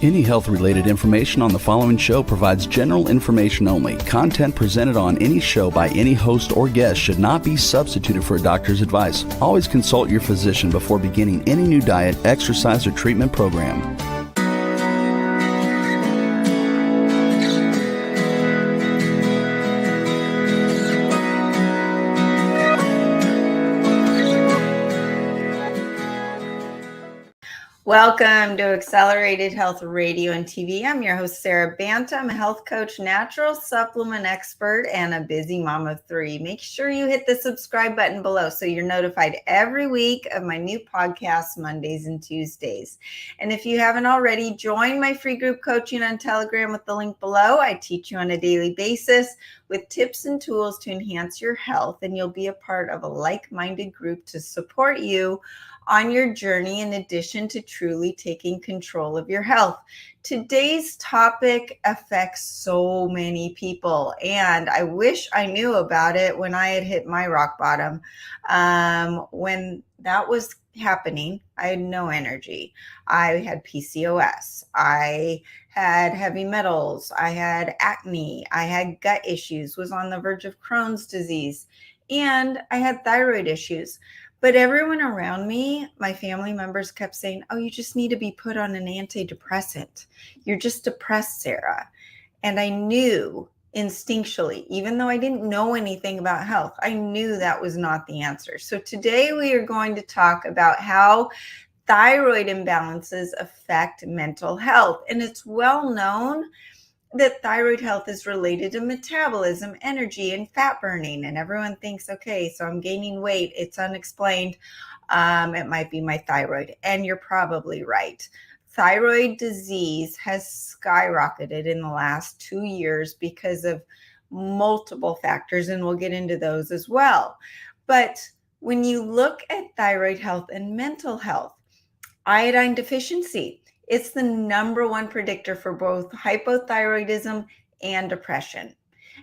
Any health-related information on the following show provides general information only. Content presented on any show by any host or guest should not be substituted for a doctor's advice. Always consult your physician before beginning any new diet, exercise, or treatment program. Welcome to Accelerated Health Radio and TV. I'm your host, Sarah Banta. I'm a health coach, natural supplement expert, and a busy mom of three. Make sure you hit the subscribe button below so you're notified every week of my new podcasts, Mondays and Tuesdays. And if you haven't already, join my free group coaching on Telegram with the link below. I teach you on a daily basis with tips and tools to enhance your health, and you'll be a part of a like-minded group to support you on your journey, in addition to truly taking control of your health. Today's topic affects so many people, and I wish I knew about it when I had hit my rock bottom. When that was happening, I had no energy. I had PCOS. I had heavy metals. I had acne. I had gut issues, was on the verge of Crohn's disease, and I had thyroid issues. But everyone around me, my family members, kept saying, oh, you just need to be put on an antidepressant. You're just depressed, Sarah. And I knew instinctually, even though I didn't know anything about health, I knew that was not the answer. So today we are going to talk about how thyroid imbalances affect mental health. And it's well known that thyroid health is related to metabolism, energy, and fat burning. And everyone thinks, okay, so I'm gaining weight. It's unexplained. It might be my thyroid. And you're probably right. Thyroid disease has skyrocketed in the last 2 years because of multiple factors, and we'll get into those as well. But when you look at thyroid health and mental health, iodine deficiency, it's the number one predictor for both hypothyroidism and depression.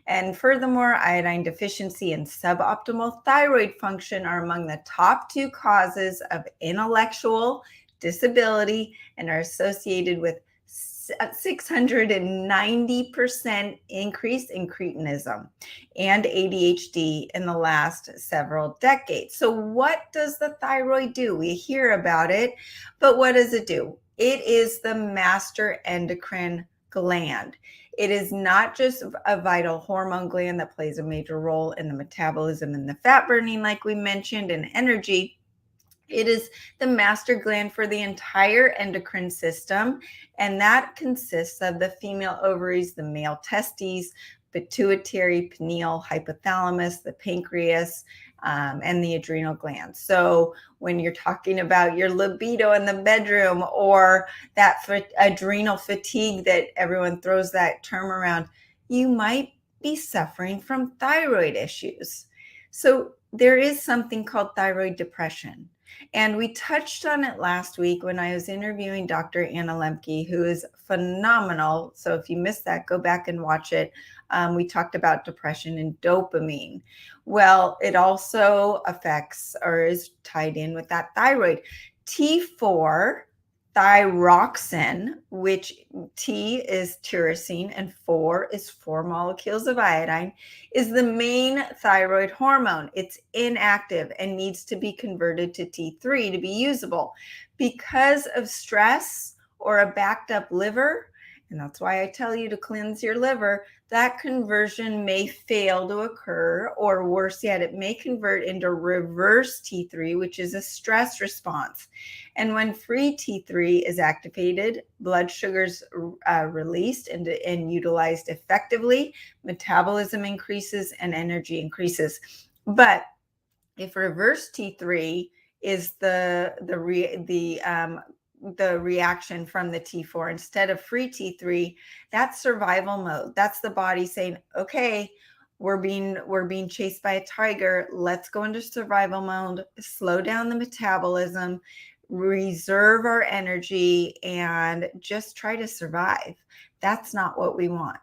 And furthermore, iodine deficiency and suboptimal thyroid function are among the top 2 causes of intellectual disability and are associated with 690% increase in cretinism and ADHD in the last several decades. So what does the thyroid do? We hear about it, but what does it do? It is the master endocrine gland. It is not just a vital hormone gland that plays a major role in the metabolism and the fat burning, like we mentioned, and energy. It is the master gland for the entire endocrine system, and that consists of the female ovaries, the male testes, pituitary, pineal, hypothalamus, the pancreas, and the adrenal glands. So when you're talking about your libido in the bedroom, or that adrenal fatigue that everyone throws that term around, you might be suffering from thyroid issues. So there is something called thyroid depression. And we touched on it last week when I was interviewing Dr. Anna Lemke, who is phenomenal. So if you missed that, go back and watch it. We talked about depression and dopamine. Well, it also affects, or is tied in with, that thyroid. T4 thyroxine, which T is tyrosine and 4 is 4 molecules of iodine, is the main thyroid hormone. It's inactive and needs to be converted to T3 to be usable. Because of stress or a backed up liver, and that's why I tell you to cleanse your liver, that conversion may fail to occur, or worse yet, it may convert into reverse T3, which is a stress response. And when free T3 is activated, blood sugars released and utilized effectively, metabolism increases and energy increases. But if reverse T3 is the reaction from the T4 instead of free T3, that's survival mode. That's the body saying, okay, we're being chased by a tiger. Let's go into survival mode, slow down the metabolism, reserve our energy, and just try to survive. That's not what we want.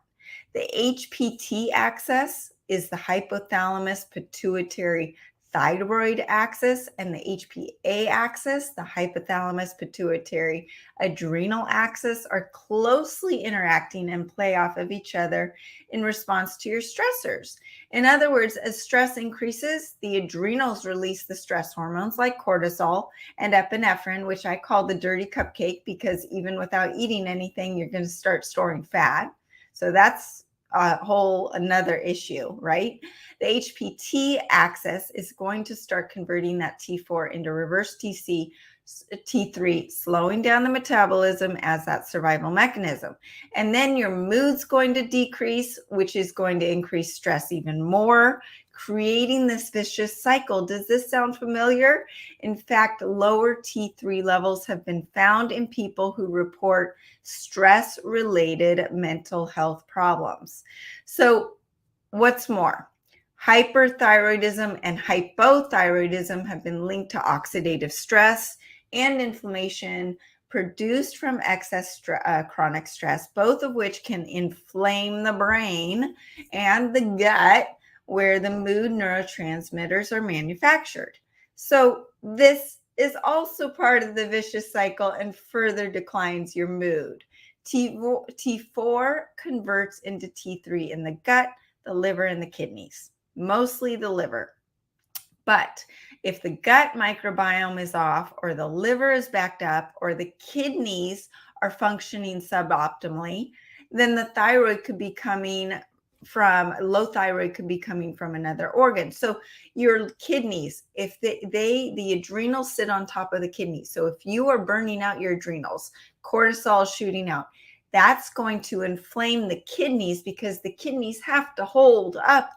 The HPT axis is the hypothalamus pituitary thyroid axis and the HPA axis, the hypothalamus pituitary adrenal axis, are closely interacting and play off of each other in response to your stressors. In other words, as stress increases, the adrenals release the stress hormones like cortisol and epinephrine, which I call the dirty cupcake, because even without eating anything, you're going to start storing fat. So that's a whole another issue, right? The HPT axis is going to start converting that T4 into reverse T3, slowing down the metabolism as that survival mechanism. And then your mood's going to decrease, which is going to increase stress even more, creating this vicious cycle. Does this sound familiar? In fact, lower T3 levels have been found in people who report stress-related mental health problems. So what's more, hyperthyroidism and hypothyroidism have been linked to oxidative stress and inflammation produced from excess chronic stress, both of which can inflame the brain and the gut, where the mood neurotransmitters are manufactured. So this is also part of the vicious cycle and further declines your mood. T4 converts into T3 in the gut, the liver, and the kidneys, mostly the liver. But if the gut microbiome is off, or the liver is backed up, or the kidneys are functioning suboptimally, then the thyroid could be coming from low thyroid could be coming from another organ. So your kidneys, if the adrenals sit on top of the kidneys. So if you are burning out your adrenals, cortisol is shooting out, that's going to inflame the kidneys, because the kidneys have to hold up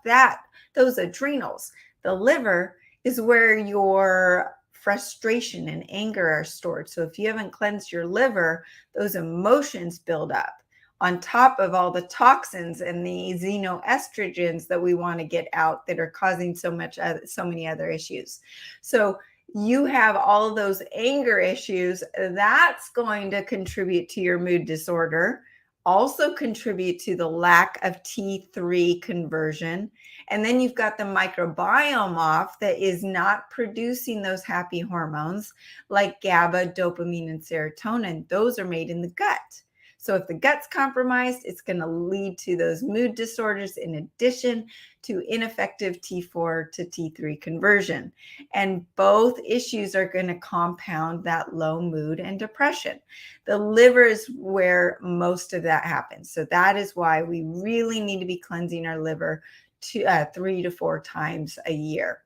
those adrenals. The liver is where your frustration and anger are stored. So if you haven't cleansed your liver, those emotions build up on top of all the toxins and the xenoestrogens that we want to get out that are causing so many other issues. So you have all of those anger issues, that's going to contribute to your mood disorder, also contribute to the lack of T3 conversion. And then you've got the microbiome off that is not producing those happy hormones like GABA, dopamine, and serotonin. Those are made in the gut. So if the gut's compromised, it's going to lead to those mood disorders, in addition to ineffective T4 to T3 conversion. And both issues are going to compound that low mood and depression. The liver is where most of that happens. So that is why we really need to be cleansing our liver 3 to 4 times a year.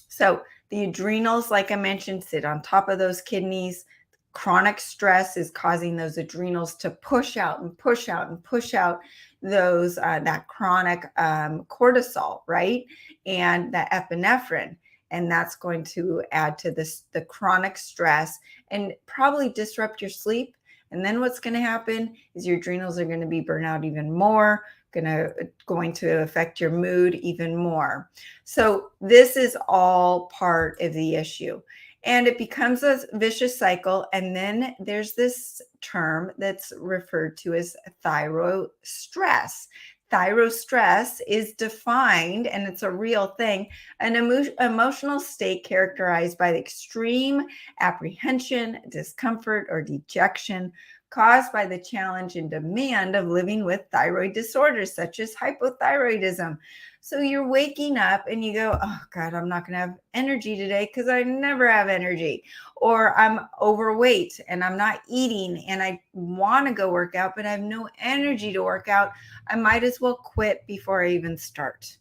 So the adrenals, like I mentioned, sit on top of those kidneys. Chronic stress is causing those adrenals to push out and push out and push out those that chronic cortisol, right? And that epinephrine. And that's going to add to the chronic stress and probably disrupt your sleep. And then what's going to happen is your adrenals are going to be burnt out even more, going to affect your mood even more. So this is all part of the issue. And it becomes a vicious cycle. And then there's this term that's referred to as thyroid stress. Thyroid stress is defined, and it's a real thing, an emotional state characterized by the extreme apprehension, discomfort, or dejection caused by the challenge and demand of living with thyroid disorders such as hypothyroidism. So you're waking up and you go, oh God, I'm not going to have energy today because I never have energy. Or I'm overweight and I'm not eating and I want to go work out, but I have no energy to work out. I might as well quit before I even start.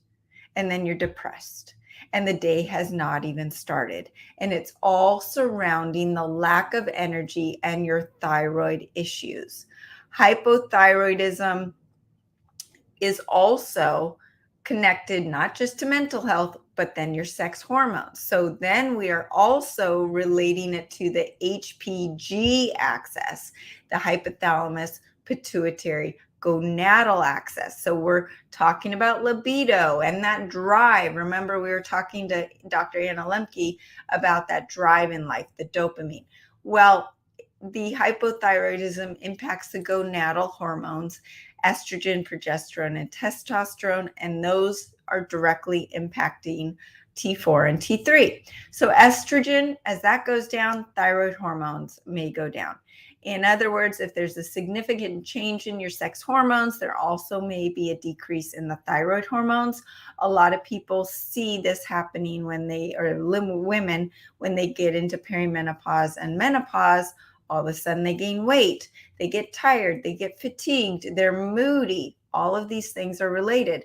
And then you're depressed and the day has not even started. And it's all surrounding the lack of energy and your thyroid issues. Hypothyroidism is also connected not just to mental health, but then your sex hormones. So then we are also relating it to the HPG axis, the hypothalamus pituitary gonadal axis. So we're talking about libido and that drive. Remember, we were talking to Dr. Anna Lemke about that drive in life, the dopamine. Well, the hypothyroidism impacts the gonadal hormones, estrogen, progesterone, and testosterone, and those are directly impacting T4 and T3. So estrogen, as that goes down, thyroid hormones may go down. In other words, if there's a significant change in your sex hormones, there also may be a decrease in the thyroid hormones. A lot of people see this happening when women, when they get into perimenopause and menopause, all of a sudden they gain weight, they get tired, they get fatigued, they're moody. All of these things are related.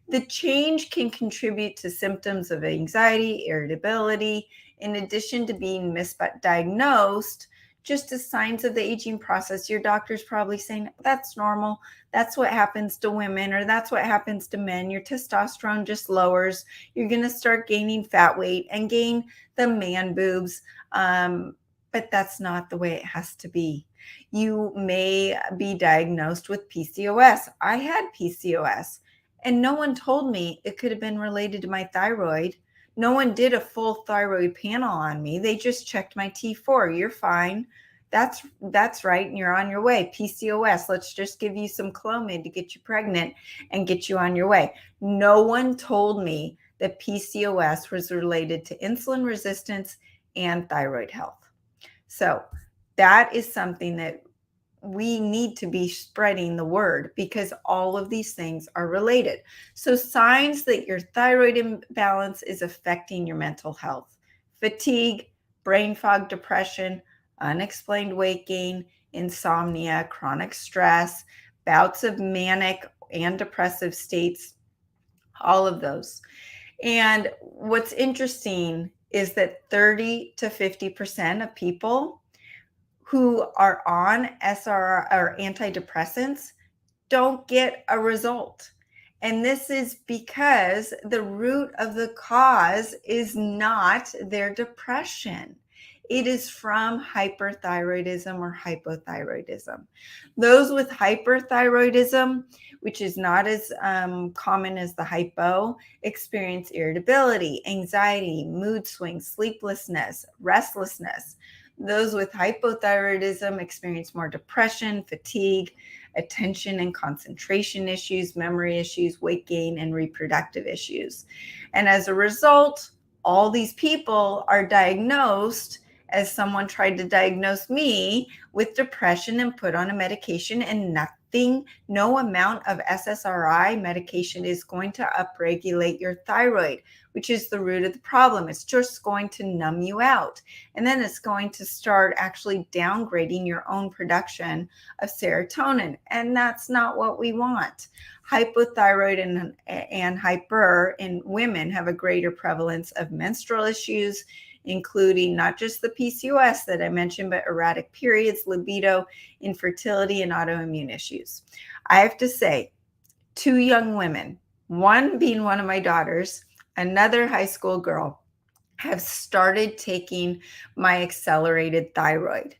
The change can contribute to symptoms of anxiety, irritability, in addition to being misdiagnosed, just as signs of the aging process. Your doctor's probably saying, that's normal. That's what happens to women, or that's what happens to men. Your testosterone just lowers. You're going to start gaining fat weight and gain the man boobs. But that's not the way it has to be. You may be diagnosed with PCOS. I had PCOS, and no one told me it could have been related to my thyroid. No one did a full thyroid panel on me. They just checked my T4. You're fine. That's right. And you're on your way. PCOS. Let's just give you some Clomid to get you pregnant and get you on your way. No one told me that PCOS was related to insulin resistance and thyroid health. So that is something that we need to be spreading the word, because all of these things are related. So signs that your thyroid imbalance is affecting your mental health: fatigue, brain fog, depression, unexplained weight gain, insomnia, chronic stress, bouts of manic and depressive states, all of those. And what's interesting is that 30 to 50% of people who are on SRR or antidepressants don't get a result. And this is because the root of the cause is not their depression. It is from hyperthyroidism or hypothyroidism. Those with hyperthyroidism, which is not as common as the hypo, experience irritability, anxiety, mood swings, sleeplessness, restlessness. Those with hypothyroidism experience more depression, fatigue, attention and concentration issues, memory issues, weight gain, and reproductive issues. And as a result, all these people are diagnosed, as someone tried to diagnose me, with depression and put on a medication, and no amount of SSRI medication is going to upregulate your thyroid, which is the root of the problem. It's just going to numb you out. And then it's going to start actually downgrading your own production of serotonin. And that's not what we want. Hypothyroid and hyper in women have a greater prevalence of menstrual issues, including not just the PCOS that I mentioned, but erratic periods, libido, infertility, and autoimmune issues. I have to say, 2 young women, one being one of my daughters, another high school girl, have started taking my accelerated thyroid.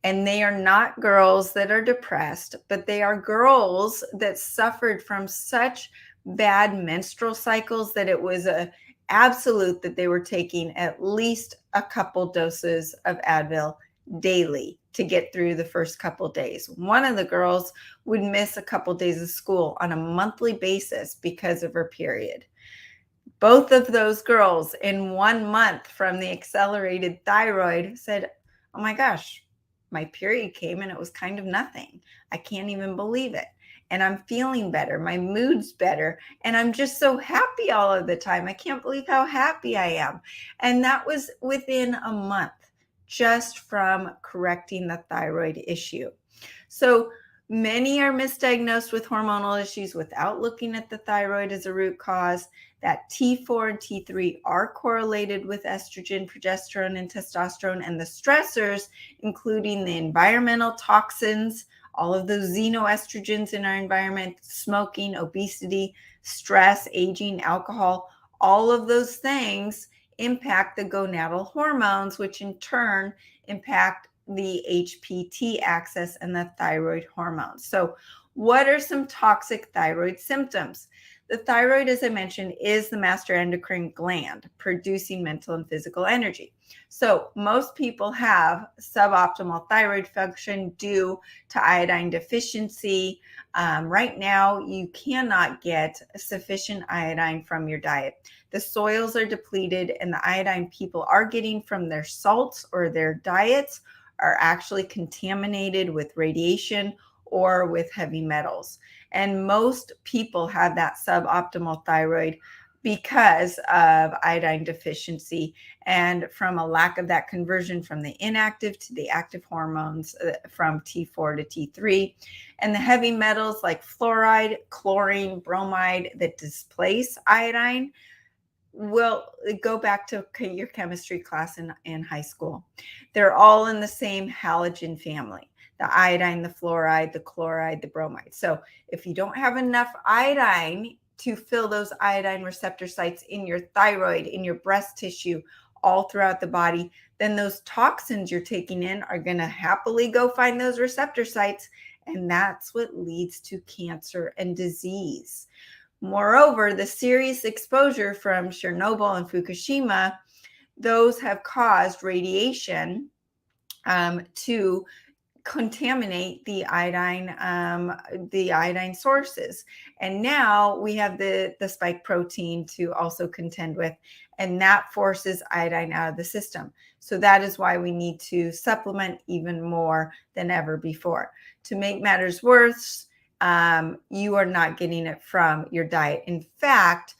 And they are not girls that are depressed, but they are girls that suffered from such bad menstrual cycles that it was a absolute that they were taking at least a couple doses of Advil daily to get through the first couple days. One of the girls would miss a couple days of school on a monthly basis because of her period. Both of those girls in 1 month from the accelerated thyroid said, oh my gosh, my period came and it was kind of nothing. I can't even believe it. And I'm feeling better. My mood's better. And I'm just so happy all of the time. I can't believe how happy I am. And that was within a month, just from correcting the thyroid issue. So many are misdiagnosed with hormonal issues without looking at the thyroid as a root cause. That T4 and T3 are correlated with estrogen, progesterone, and testosterone, and the stressors, including the environmental toxins, all of those xenoestrogens in our environment, smoking, obesity, stress, aging, alcohol, all of those things impact the gonadal hormones, which in turn impact the HPT axis and the thyroid hormones. So what are some toxic thyroid symptoms? The thyroid, as I mentioned, is the master endocrine gland producing mental and physical energy. So most people have suboptimal thyroid function due to iodine deficiency. Right now, you cannot get sufficient iodine from your diet. The soils are depleted, and the iodine people are getting from their salts or their diets are actually contaminated with radiation or with heavy metals. And most people have that suboptimal thyroid because of iodine deficiency and from a lack of that conversion from the inactive to the active hormones from T4 to T3. And the heavy metals like fluoride, chlorine, bromide that displace iodine will go back to your chemistry class in high school. They're all in the same halogen family: the iodine, the fluoride, the chloride, the bromide. So if you don't have enough iodine to fill those iodine receptor sites in your thyroid, in your breast tissue, all throughout the body, then those toxins you're taking in are going to happily go find those receptor sites. And that's what leads to cancer and disease. Moreover, the serious exposure from Chernobyl and Fukushima, those have caused radiation to contaminate the iodine sources. And now we have the spike protein to also contend with, and that forces iodine out of the system. So that is why we need to supplement even more than ever before. To make matters worse, you are not getting it from your diet. In fact,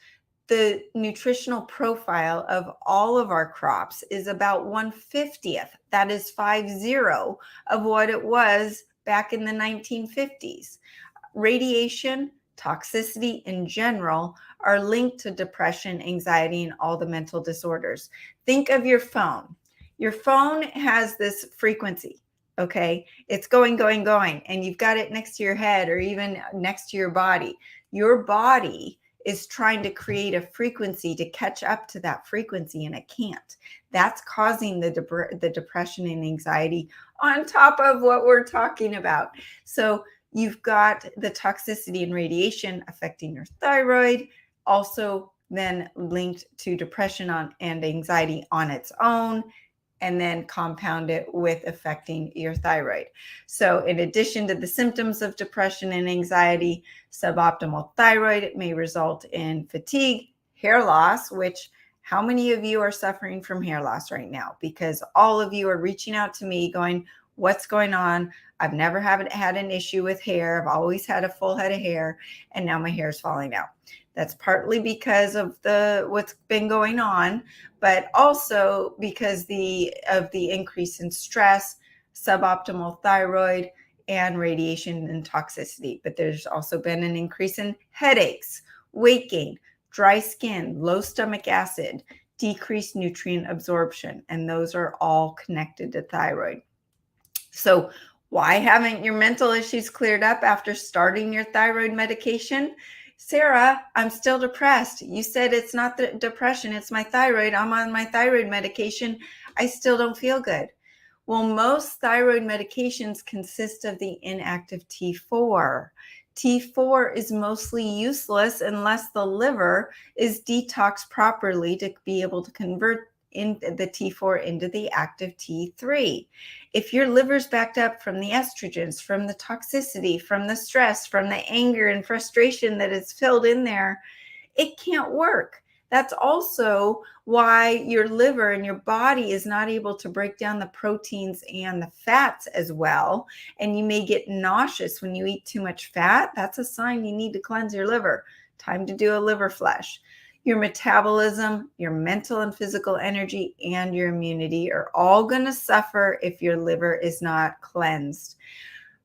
the nutritional profile of all of our crops is about 1/50th. That is 50 of what it was back in the 1950s. Radiation, toxicity in general are linked to depression, anxiety, and all the mental disorders. Think of your phone. Your phone has this frequency. Okay, it's going, and you've got it next to your head or even next to your body. Your body is trying to create a frequency to catch up to that frequency, and it can't. That's causing the depression and anxiety on top of what we're talking about. So you've got the toxicity and radiation affecting your thyroid, also then linked to depression and anxiety on its own, and then compound it with affecting your thyroid. So in addition to the symptoms of depression and anxiety, suboptimal thyroid may result in fatigue, hair loss, which how many of you are suffering from hair loss right now? Because all of you are reaching out to me going, what's going on? I've never had an issue with hair. I've always had a full head of hair, and now my hair is falling out. That's partly because of what's been going on, but also because of the increase in stress, suboptimal thyroid, and radiation and toxicity. But there's also been an increase in headaches, weight gain, dry skin, low stomach acid, decreased nutrient absorption, and those are all connected to thyroid. So why haven't your mental issues cleared up after starting your thyroid medication? Sarah, I'm still depressed. You said it's not the depression, it's my thyroid. I'm on my thyroid medication. I still don't feel good. Well, most thyroid medications consist of the inactive T4. T4 is mostly useless unless the liver is detoxed properly to be able to convert in the T4 into the active T3. If your liver's backed up from the estrogens, from the toxicity, from the stress, from the anger and frustration that is filled in there, it can't work. That's also why your liver and your body is not able to break down the proteins and the fats as well. And you may get nauseous when you eat too much fat. That's a sign you need to cleanse your liver. Time to do a liver flush. Your metabolism, your mental and physical energy, and your immunity are all going to suffer if your liver is not cleansed.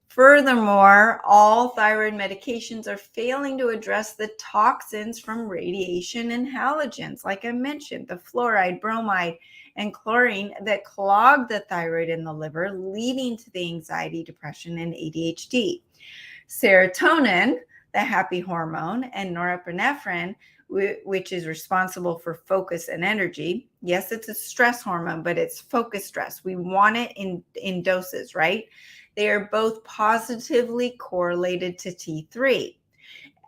Furthermore, all thyroid medications are failing to address the toxins from radiation and halogens, like I mentioned, the fluoride, bromide, and chlorine that clog the thyroid in the liver, leading to the anxiety, depression, and ADHD. Serotonin, the happy hormone, and norepinephrine, which is responsible for focus and energy. Yes, it's a stress hormone, but it's focus stress. We want it in doses, right? They are both positively correlated to T3.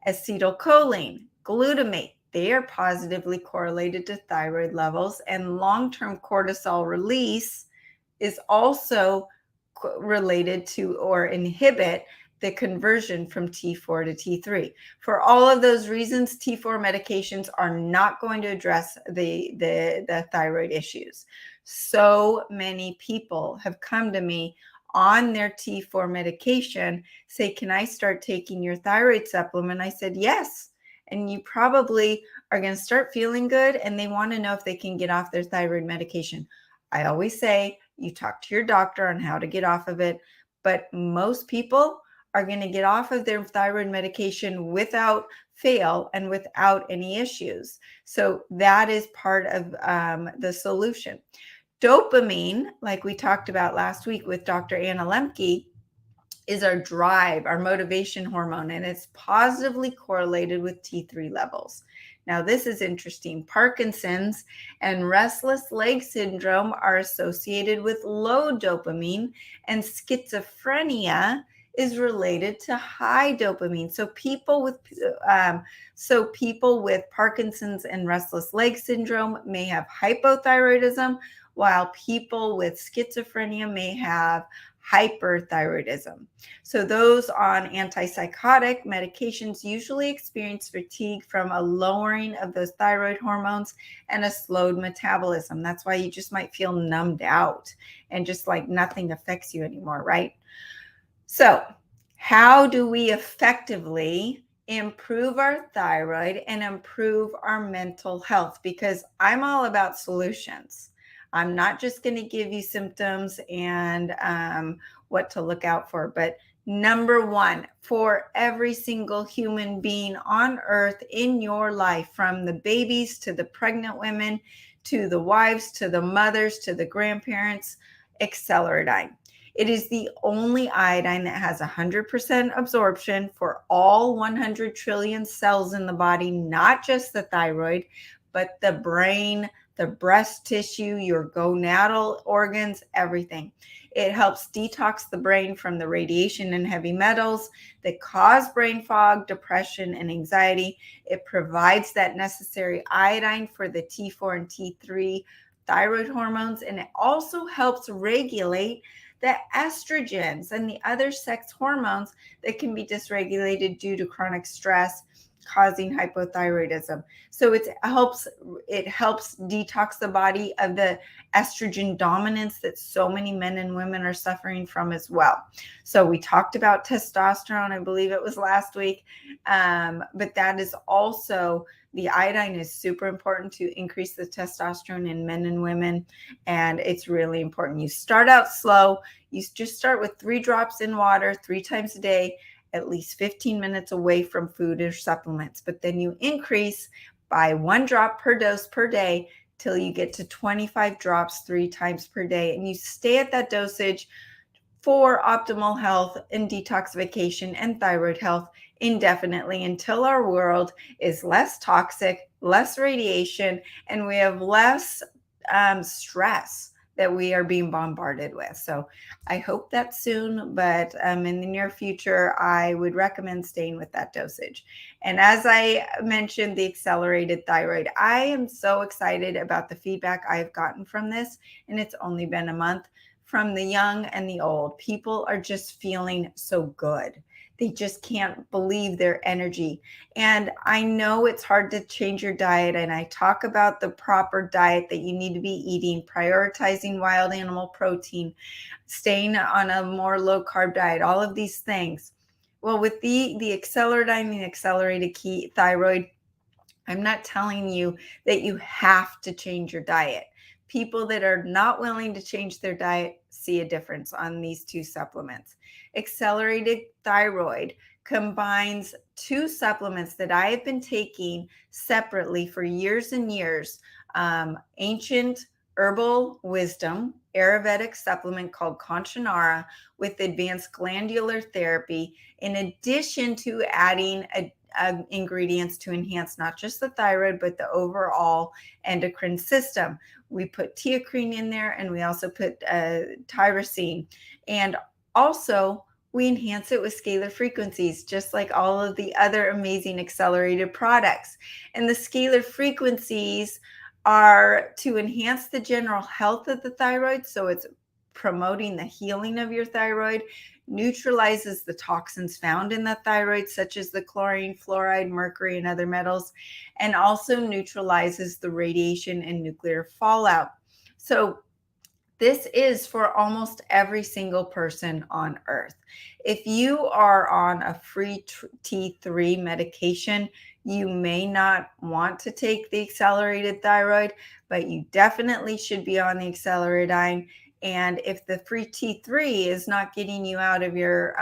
Acetylcholine, glutamate. They are positively correlated to thyroid levels, and long-term cortisol release is also related to or inhibit the conversion from T4 to T3. For all of those reasons, T4 medications are not going to address the thyroid issues. So many people have come to me on their T4 medication, say, can I start taking your thyroid supplement? I said, yes. And you probably are going to start feeling good, and they want to know if they can get off their thyroid medication. I always say you talk to your doctor on how to get off of it, but most people are going to get off of their thyroid medication without fail and without any issues. So that is part of the solution. Dopamine, like we talked about last week with Dr. Anna Lemke, is our drive, our motivation hormone, and it's positively correlated with T3 levels. Now, this is interesting. Parkinson's and restless leg syndrome are associated with low dopamine, and schizophrenia is related to high dopamine. So people with Parkinson's and restless leg syndrome may have hypothyroidism, while people with schizophrenia may have hyperthyroidism. So those on antipsychotic medications usually experience fatigue from a lowering of those thyroid hormones and a slowed metabolism. That's why you just might feel numbed out and just like nothing affects you anymore, right? So how do we effectively improve our thyroid and improve our mental health? Because I'm all about solutions. I'm not just going to give you symptoms and what to look out for, but number one, for every single human being on earth in your life, from the babies to the pregnant women, to the wives, to the mothers, to the grandparents, acceleradine. It is the only iodine that has 100% absorption for all 100 trillion cells in the body, not just the thyroid, but the brain, the breast tissue, your gonadal organs, everything. It helps detox the brain from the radiation and heavy metals that cause brain fog, depression, and anxiety. It provides that necessary iodine for the T4 and T3 thyroid hormones, and it also helps regulate the estrogens and the other sex hormones that can be dysregulated due to chronic stress, causing hypothyroidism. So it helps detox the body of the estrogen dominance that so many men and women are suffering from as well. So we talked about testosterone, I believe it was last week, but that is also, the iodine is super important to increase the testosterone in men and women, and it's really important. You start out slow. You just start with 3 drops in water 3 times a day, at least 15 minutes away from food or supplements. But then you increase by 1 drop per dose per day till you get to 25 drops 3 times per day. And you stay at that dosage for optimal health and detoxification and thyroid health indefinitely until our world is less toxic, less radiation, and we have less stress that we are being bombarded with. So I hope that soon, but in the near future, I would recommend staying with that dosage. And as I mentioned, the accelerated thyroid, I am so excited about the feedback I've gotten from this, and it's only been a month. From the young and the old, people are just feeling so good. They just can't believe their energy. And I know it's hard to change your diet, and I talk about the proper diet that you need to be eating, prioritizing wild animal protein, staying on a more low carb diet, all of these things. Well, with the acceleradine and accelerated thyroid, I'm not telling you that you have to change your diet. People that are not willing to change their diet see a difference on these 2 supplements. Accelerated thyroid combines 2 supplements that I have been taking separately for years and years. Ancient herbal wisdom Ayurvedic supplement called Kanchanara with advanced glandular therapy, in addition to adding ingredients to enhance not just the thyroid, but the overall endocrine system. We put teocrine in there, and we also put tyrosine. And also We enhance it with scalar frequencies, just like all of the other amazing accelerated products. And the scalar frequencies are to enhance the general health of the thyroid. So it's promoting the healing of your thyroid, neutralizes the toxins found in the thyroid, such as the chlorine, fluoride, mercury, and other metals, and also neutralizes the radiation and nuclear fallout. So this is for almost every single person on earth. If you are on a free T3 medication, you may not want to take the accelerated thyroid, but you definitely should be on the accelerated. And if the free T3 is not getting you out of your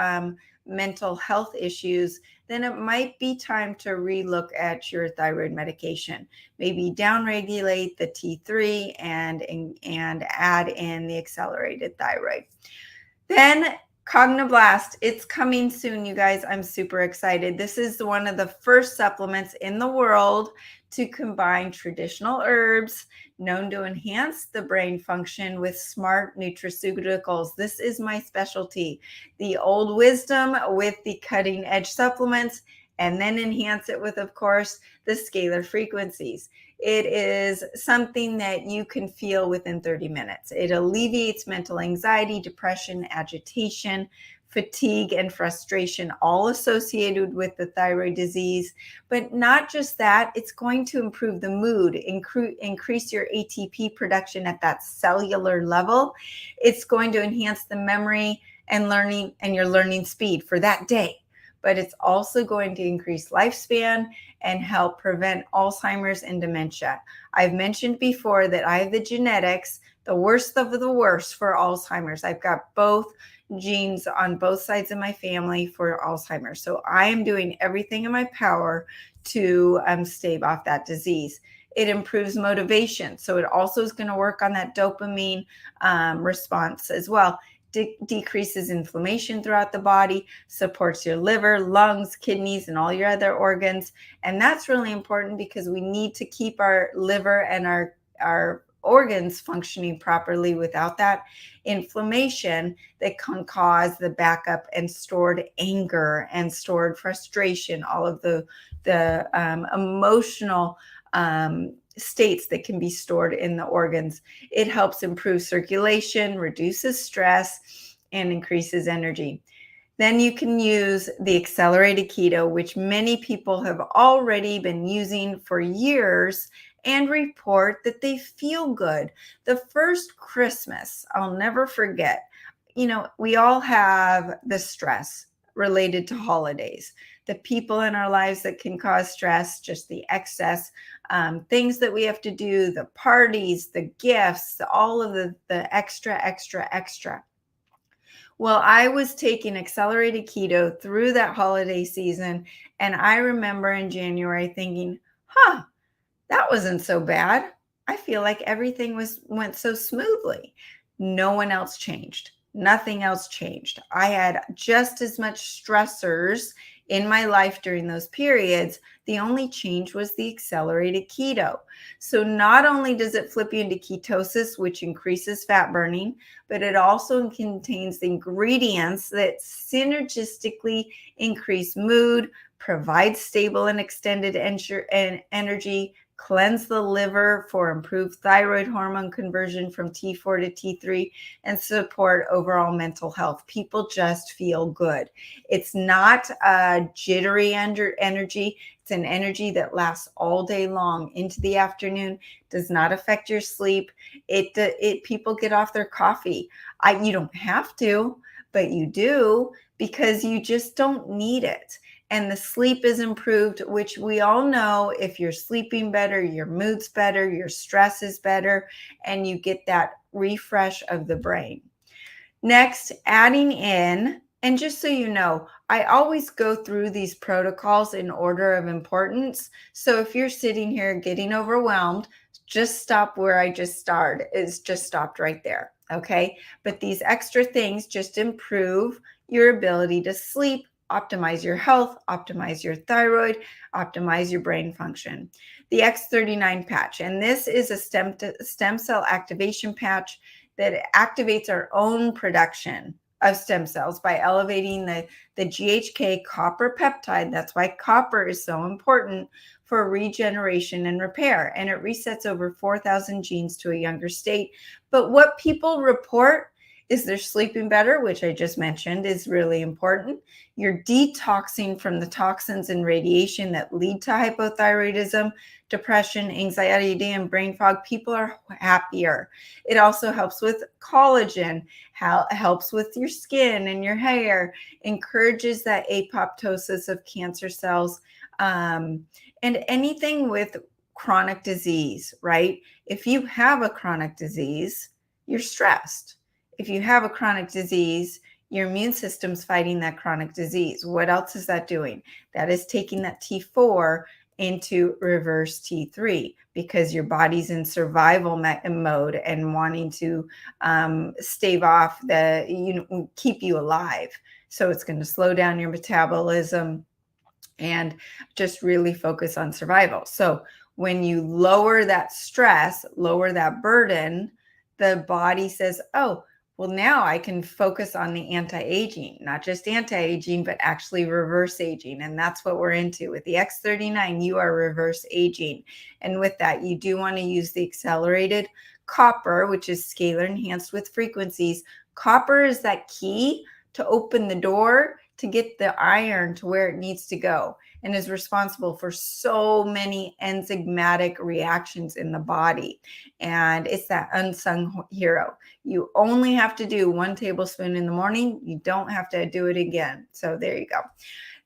mental health issues, then it might be time to relook at your thyroid medication. Maybe downregulate the T3 and add in the accelerated thyroid. Then Cognoblast, it's coming soon, you guys. I'm super excited. This is one of the first supplements in the world to combine traditional herbs known to enhance the brain function with smart nutraceuticals. This is my specialty. The old wisdom with the cutting edge supplements, and then enhance it with, of course, the scalar frequencies. It is something that you can feel within 30 minutes. It alleviates mental anxiety, depression, agitation, fatigue, and frustration, all associated with the thyroid disease. But not just that, it's going to improve the mood, increase your ATP production at that cellular level. It's going to enhance the memory and learning and your learning speed for that day. But it's also going to increase lifespan and help prevent Alzheimer's and dementia. I've mentioned before that I have the genetics, the worst of the worst for Alzheimer's. I've got both genes on both sides of my family for Alzheimer's. So I am doing everything in my power to stave off that disease. It improves motivation. So it also is going to work on that dopamine response as well. Decreases inflammation throughout the body, supports your liver, lungs, kidneys, and all your other organs. And that's really important because we need to keep our liver and our organs functioning properly. Without that inflammation, that can cause the backup and stored anger and stored frustration, all of the emotional states that can be stored in the organs. It helps improve circulation, reduces stress, and increases energy. Then you can use the accelerated keto, which many people have already been using for years and report that they feel good. The first Christmas, I'll never forget, we all have the stress related to holidays, the people in our lives that can cause stress, just the excess things that we have to do, the parties, the gifts, all of the extra. Well, I was taking accelerated keto through that holiday season, and I remember in January thinking, that wasn't so bad. I feel like everything went so smoothly. No one else changed. Nothing else changed. I had just as much stressors in my life during those periods. The only change was the accelerated keto. So not only does it flip you into ketosis, which increases fat burning, but it also contains the ingredients that synergistically increase mood, provide stable and extended energy, cleanse the liver for improved thyroid hormone conversion from T4 to T3, and support overall mental health. People just feel good. It's not a jittery energy. It's an energy that lasts all day long into the afternoon, does not affect your sleep. People get off their coffee. You don't have to, but you do because you just don't need it. And the sleep is improved, which we all know if you're sleeping better, your mood's better, your stress is better, and you get that refresh of the brain. Next, adding in, and just so you know, I always go through these protocols in order of importance. So if you're sitting here getting overwhelmed, just stop where I just started. It's just stopped right there. Okay. But these extra things just improve your ability to sleep, optimize your health, optimize your thyroid, optimize your brain function. The X39 patch, and this is a stem cell activation patch that activates our own production of stem cells by elevating the GHK copper peptide. That's why copper is so important for regeneration and repair. And it resets over 4,000 genes to a younger state. But what people report is they're sleeping better, which I just mentioned is really important. You're detoxing from the toxins and radiation that lead to hypothyroidism, depression, anxiety, and brain fog. People are happier. It also helps with collagen, helps with your skin and your hair, encourages that apoptosis of cancer cells, and anything with chronic disease, right? If you have a chronic disease, you're stressed. If you have a chronic disease, your immune system's fighting that chronic disease. What else is that doing? That is taking that T4 into reverse T3 because your body's in survival mode and wanting to stave off keep you alive. So it's going to slow down your metabolism and just really focus on survival. So when you lower that stress, lower that burden, the body says, oh, well, now I can focus on the anti-aging, not just anti-aging, but actually reverse aging. And that's what we're into. With the X39, you are reverse aging. And with that, you do want to use the accelerated copper, which is scalar enhanced with frequencies. Copper is that key to open the door to get the iron to where it needs to go, and is responsible for so many enzymatic reactions in the body. And it's that unsung hero. You only have to do 1 tablespoon in the morning. You don't have to do it again. So there you go.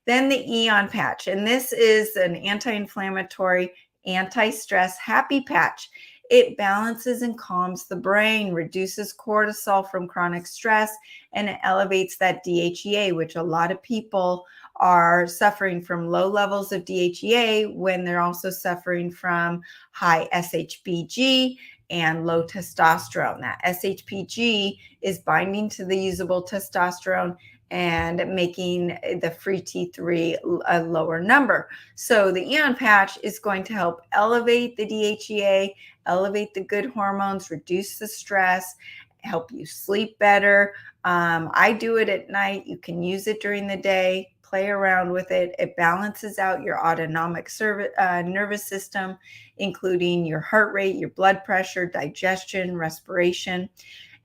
Then the Eon patch. And this is an anti-inflammatory, anti-stress happy patch. It balances and calms the brain, reduces cortisol from chronic stress, and it elevates that DHEA, which a lot of people are suffering from low levels of DHEA when they're also suffering from high SHBG and low testosterone. That SHBG is binding to the usable testosterone and making the free T3 a lower number. So the Eon patch is going to help elevate the DHEA, elevate the good hormones, reduce the stress, help you sleep better. I do it at night. You can use it during the day. Play around with it. It balances out your autonomic nervous system, including your heart rate, your blood pressure, digestion, respiration.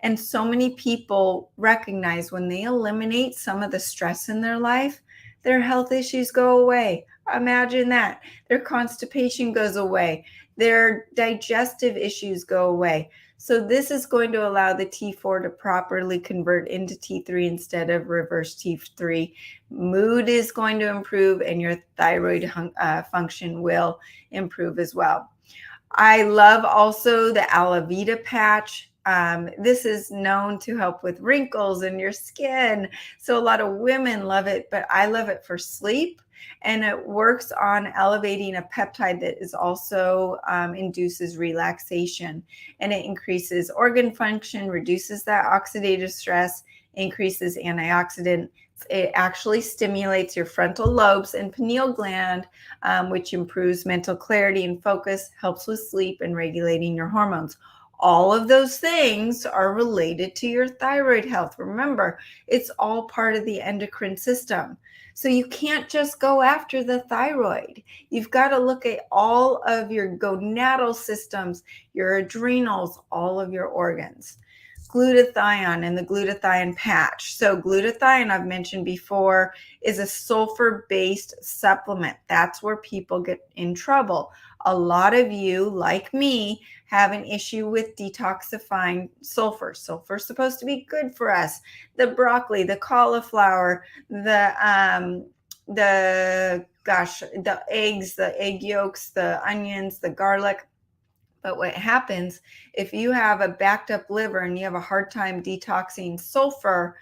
And so many people recognize when they eliminate some of the stress in their life, their health issues go away. Imagine that. Their constipation goes away. Their digestive issues go away. So this is going to allow the T4 to properly convert into T3 instead of reverse T3. Mood is going to improve, and your thyroid function will improve as well. I love also the Alavita patch. This is known to help with wrinkles in your skin. So a lot of women love it, but I love it for sleep. And it works on elevating a peptide that is also induces relaxation, and it increases organ function, reduces that oxidative stress, increases antioxidant. It actually stimulates your frontal lobes and pineal gland, which improves mental clarity and focus, helps with sleep, and regulating your hormones. All of those things are related to your thyroid health. Remember, it's all part of the endocrine system. So you can't just go after the thyroid. You've got to look at all of your gonadal systems, your adrenals, all of your organs. Glutathione and the glutathione patch. So glutathione, I've mentioned before, is a sulfur-based supplement. That's where people get in trouble. A lot of you, like me, have an issue with detoxifying sulfur. Sulfur's supposed to be good for us. The broccoli, the cauliflower, the eggs, the egg yolks, the onions, the garlic. But what happens if you have a backed up liver and you have a hard time detoxing sulfur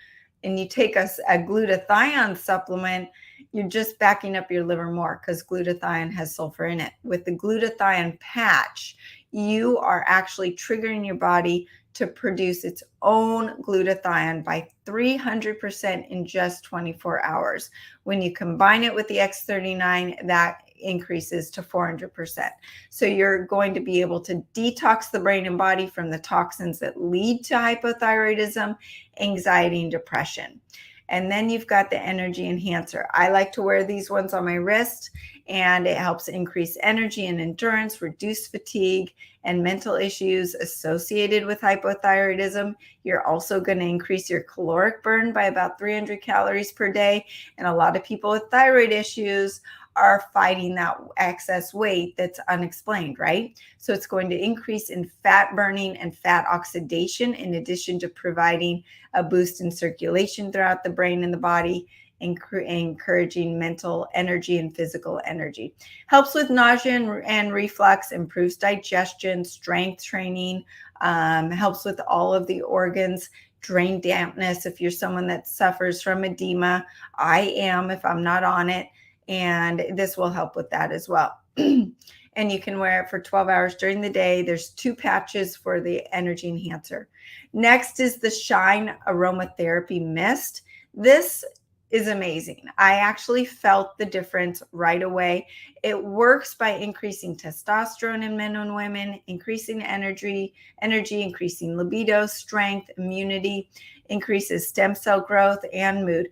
and you take a glutathione supplement, you're just backing up your liver more because glutathione has sulfur in it. With the glutathione patch, you are actually triggering your body to produce its own glutathione by 300% in just 24 hours. When you combine it with the X39, that increases to 400%. So you're going to be able to detox the brain and body from the toxins that lead to hypothyroidism, anxiety, and depression. And then you've got the energy enhancer. I like to wear these ones on my wrist, and it helps increase energy and endurance, reduce fatigue and mental issues associated with hypothyroidism. You're also going to increase your caloric burn by about 300 calories per day. And a lot of people with thyroid issues are fighting that excess weight that's unexplained, right? So it's going to increase in fat burning and fat oxidation, in addition to providing a boost in circulation throughout the brain and the body, encouraging mental energy and physical energy. Helps with nausea and reflux, improves digestion, strength training, helps with all of the organs, drain dampness. If you're someone that suffers from edema, I am if I'm not on it, and this will help with that as well. And you can wear it for 12 hours during the day. There's 2 patches for the energy enhancer. Next is the Shine Aromatherapy Mist. This is amazing. I actually felt the difference right away. It works by increasing testosterone in men and women, increasing energy, increasing libido, strength, immunity, increases stem cell growth, and mood.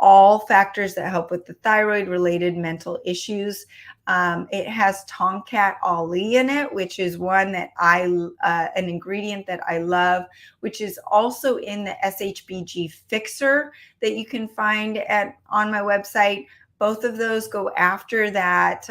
All factors that help with the thyroid-related mental issues. It has Tomcat Ali in it, which is one that an ingredient that I love, which is also in the SHBG Fixer that you can find on my website. Both of those go after that,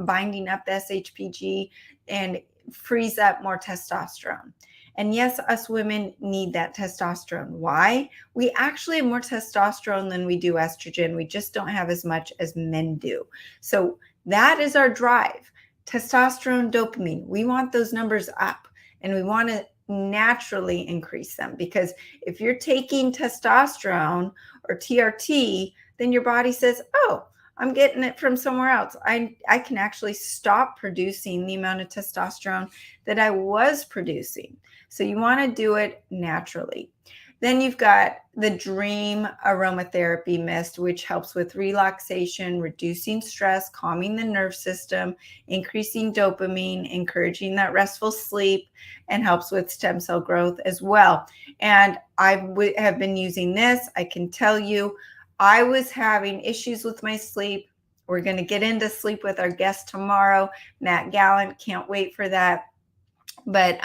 binding up the SHBG and frees up more testosterone. And yes, us women need that testosterone. Why? We actually have more testosterone than we do estrogen. We just don't have as much as men do. So that is our drive. Testosterone, dopamine. We want those numbers up, and we want to naturally increase them, because if you're taking testosterone or TRT, then your body says, oh, I'm getting it from somewhere else. I can actually stop producing the amount of testosterone that I was producing. So you want to do it naturally. Then you've got the Dream Aromatherapy Mist, which helps with relaxation, reducing stress, calming the nerve system, increasing dopamine, encouraging that restful sleep, and helps with stem cell growth as well. And I have been using this. I can tell you, I was having issues with my sleep. We're going to get into sleep with our guest tomorrow, Matt Gallant. Can't wait for that. But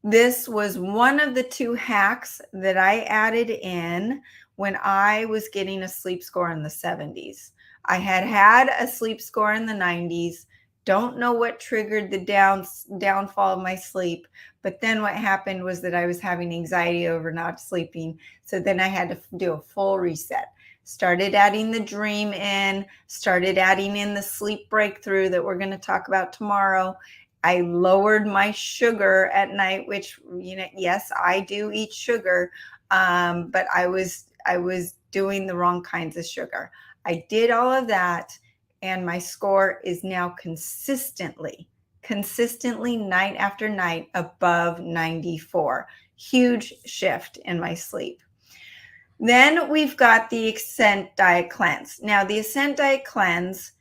this was one of the 2 hacks that I added in when I was getting a sleep score in the 70s. I had a sleep score in the 90s. Don't know what triggered the downfall of my sleep. But then what happened was that I was having anxiety over not sleeping. So then I had to do a full reset. Started adding the Dream in, started adding in the sleep breakthrough that we're going to talk about tomorrow. I lowered my sugar at night, which, yes, I do eat sugar, but I was doing the wrong kinds of sugar. I did all of that, and my score is now consistently night after night above 94. Huge shift in my sleep. Then we've got the Ascent Diet Cleanse. Now, the Ascent Diet Cleanse,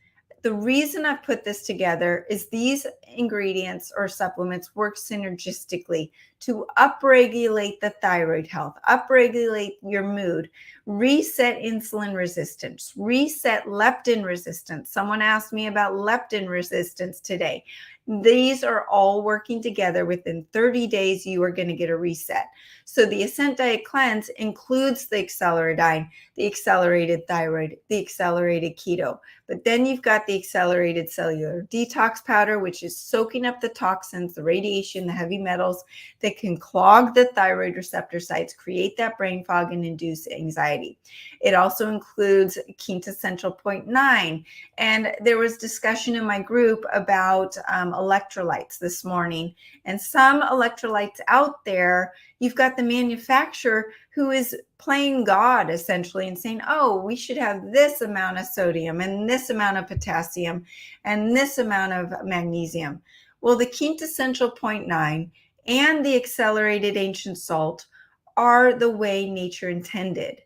the reason I've put this together is these ingredients or supplements work synergistically to upregulate the thyroid health, upregulate your mood, reset insulin resistance, reset leptin resistance. Someone asked me about leptin resistance today. These are all working together. Within 30 days, you are going to get a reset. So the Ascent Diet Cleanse includes the acceleradine, the accelerated thyroid, the accelerated keto. But then you've got the accelerated cellular detox powder, which is soaking up the toxins, the radiation, the heavy metals that can clog the thyroid receptor sites, create that brain fog, and induce anxiety. It also includes quintessential 0.9. And there was discussion in my group about electrolytes this morning. And some electrolytes out there, you've got the manufacturer who is playing God essentially and saying, oh, we should have this amount of sodium and this amount of potassium and this amount of magnesium. Well, the quintessential 0.9 and the accelerated ancient salt are the way nature intended.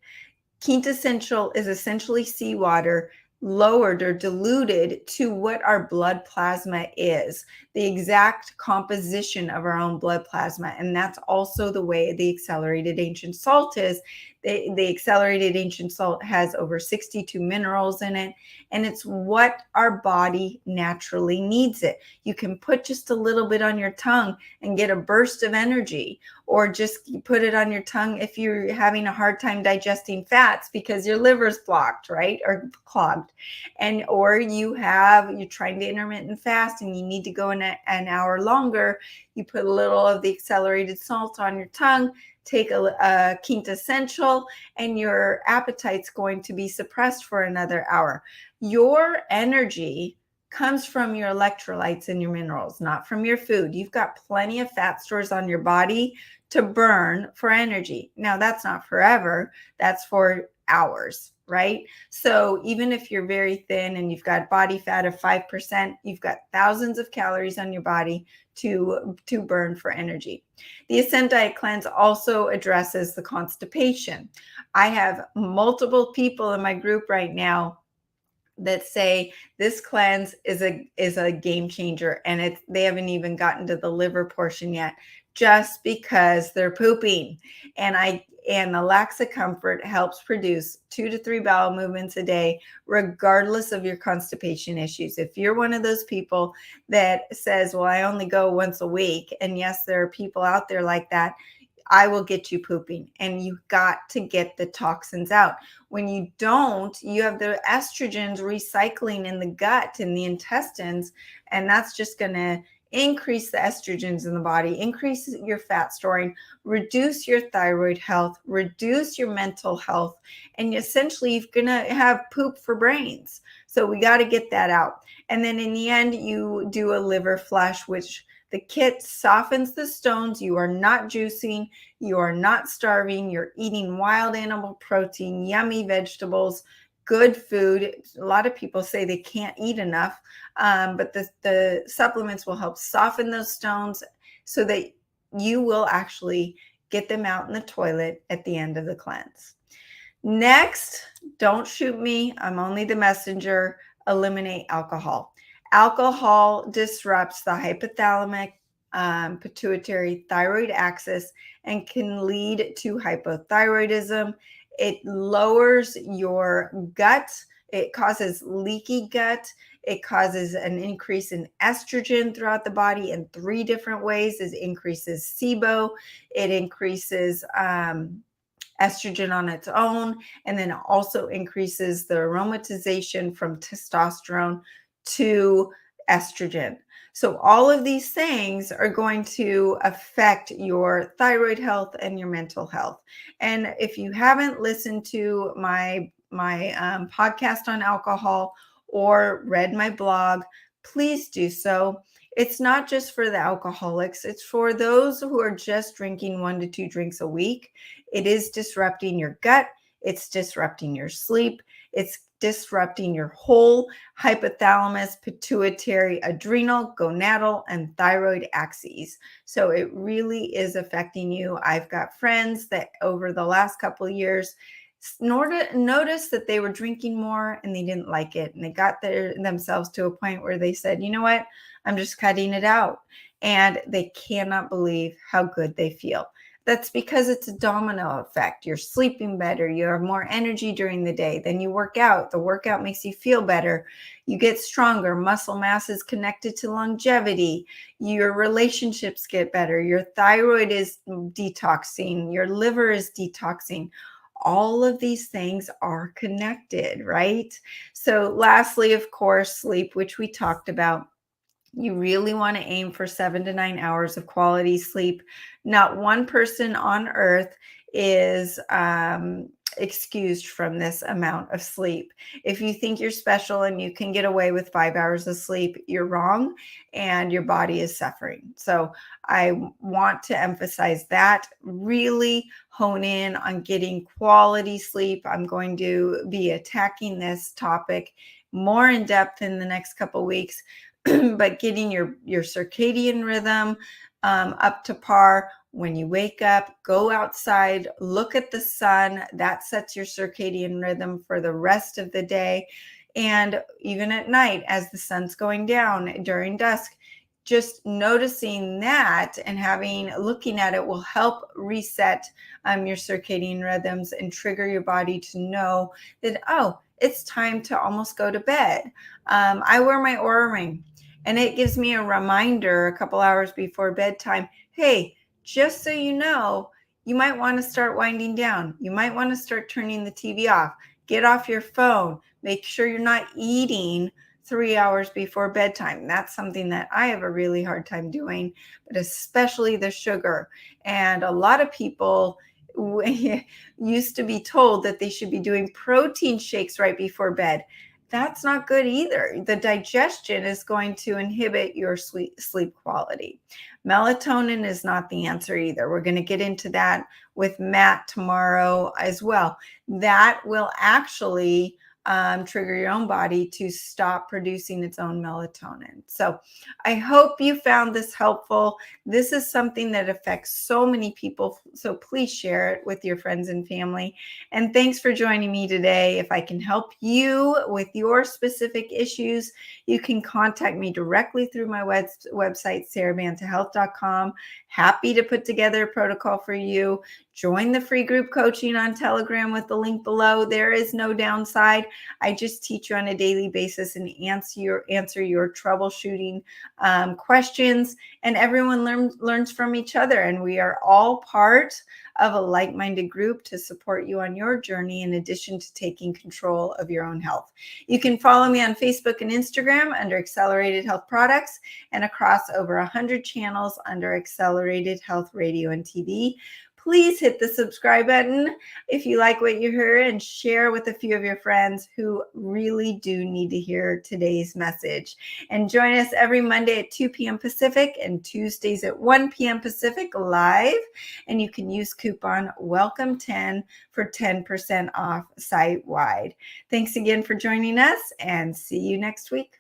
Quintessential is essentially seawater lowered or diluted to what our blood plasma is, the exact composition of our own blood plasma. And that's also the way the accelerated ancient salt is. The accelerated ancient salt has over 62 minerals in it, and it's what our body naturally needs it. You can put just a little bit on your tongue and get a burst of energy, or just put it on your tongue if you're having a hard time digesting fats because your liver's blocked, right? Or clogged. And or you're trying to intermittent fast and you need to go in an hour longer. You put a little of the accelerated salt on your tongue, take a quintessential, and your appetite's going to be suppressed for another hour. Your energy comes from your electrolytes and your minerals, not from your food. You've got plenty of fat stores on your body to burn for energy. Now, that's not forever. That's for hours, right? So even if you're very thin and you've got body fat of 5%, you've got thousands of calories on your body to burn for energy. The Ascent Diet Cleanse also addresses the constipation. I have multiple people in my group right now that say this cleanse is a game changer, and they haven't even gotten to the liver portion yet, just because they're pooping. And the Laxa Comfort helps produce 2 to 3 bowel movements a day, regardless of your constipation issues. If you're one of those people that says, well, I only go once a week, and yes, there are people out there like that, I will get you pooping, and you've got to get the toxins out. When you don't, you have the estrogens recycling in the gut, in the intestines, and that's just going to increase the estrogens in the body, increase your fat storing, reduce your thyroid health, reduce your mental health, and essentially you're going to have poop for brains. So we got to get that out. And then in the end, you do a liver flush, which the kit softens the stones. You are not juicing. You are not starving. You're eating wild animal protein, yummy vegetables, good food. A lot of people say they can't eat enough, but the supplements will help soften those stones so that you will actually get them out in the toilet at the end of the cleanse. Next, don't shoot me. I'm only the messenger. Eliminate alcohol. Alcohol disrupts the hypothalamic, pituitary thyroid axis and can lead to hypothyroidism. It lowers your gut. It causes leaky gut. It causes an increase in estrogen throughout the body in 3 different ways. It increases SIBO. It increases estrogen on its own, and then it also increases the aromatization from testosterone to estrogen. So all of these things are going to affect your thyroid health and your mental health. And if you haven't listened to my podcast on alcohol or read my blog, please do so. It's not just for the alcoholics. It's for those who are just drinking 1 to 2 drinks a week. It is disrupting your gut. It's disrupting your sleep. It's disrupting your whole hypothalamus, pituitary, adrenal, gonadal, and thyroid axes. So it really is affecting you. I've got friends that over the last couple of years noticed that they were drinking more and they didn't like it. And they got themselves to a point where they said, you know what, I'm just cutting it out. And they cannot believe how good they feel. That's because it's a domino effect. You're sleeping better. You have more energy during the day. Then you work out. The workout makes you feel better. You get stronger. Muscle mass is connected to longevity. Your relationships get better. Your thyroid is detoxing. Your liver is detoxing. All of these things are connected, right? So lastly, of course, sleep, which we talked about. You really want to aim for 7 to 9 hours of quality sleep. Not one person on earth is excused from this amount of sleep. If you think you're special and you can get away with 5 hours of sleep, you're wrong and your body is suffering. So I want to emphasize that. Really hone in on getting quality sleep. I'm going to be attacking this topic more in depth in the next couple of weeks. But getting your circadian rhythm up to par. When you wake up, go outside, look at the sun. That sets your circadian rhythm for the rest of the day. And even at night, as the sun's going down during dusk, just noticing that and looking at it will help reset your circadian rhythms and trigger your body to know that, oh, it's time to almost go to bed. I wear my Oura ring, and it gives me a reminder a couple hours before bedtime. Hey, just so you know, you might want to start winding down. You might want to start turning the TV off. Get off your phone. Make sure you're not eating 3 hours before bedtime. That's something that I have a really hard time doing, but especially the sugar. And a lot of people used to be told that they should be doing protein shakes right before bed. That's not good either. The digestion is going to inhibit your sleep quality. Melatonin is not the answer either. We're going to get into that with Matt tomorrow as well. That will actually trigger your own body to stop producing its own melatonin. So I hope you found this helpful. This is something that affects so many people. So please share it with your friends and family. And thanks for joining me today. If I can help you with your specific issues, you can contact me directly through my website, sarahbantahealth.com. Happy to put together a protocol for you. Join the free group coaching on Telegram with the link below. There is no downside. I just teach you on a daily basis and answer your troubleshooting questions, and everyone learns from each other. And we are all part of a like-minded group to support you on your journey, in addition to taking control of your own health. You can follow me on Facebook and Instagram under Accelerated Health Products, and across over 100 channels under Accelerated Health Radio and TV. Please hit the subscribe button if you like what you heard, and share with a few of your friends who really do need to hear today's message. And join us every Monday at 2 p.m. Pacific and Tuesdays at 1 p.m. Pacific live. And you can use coupon WELCOME10 for 10% off site-wide. Thanks again for joining us, and see you next week.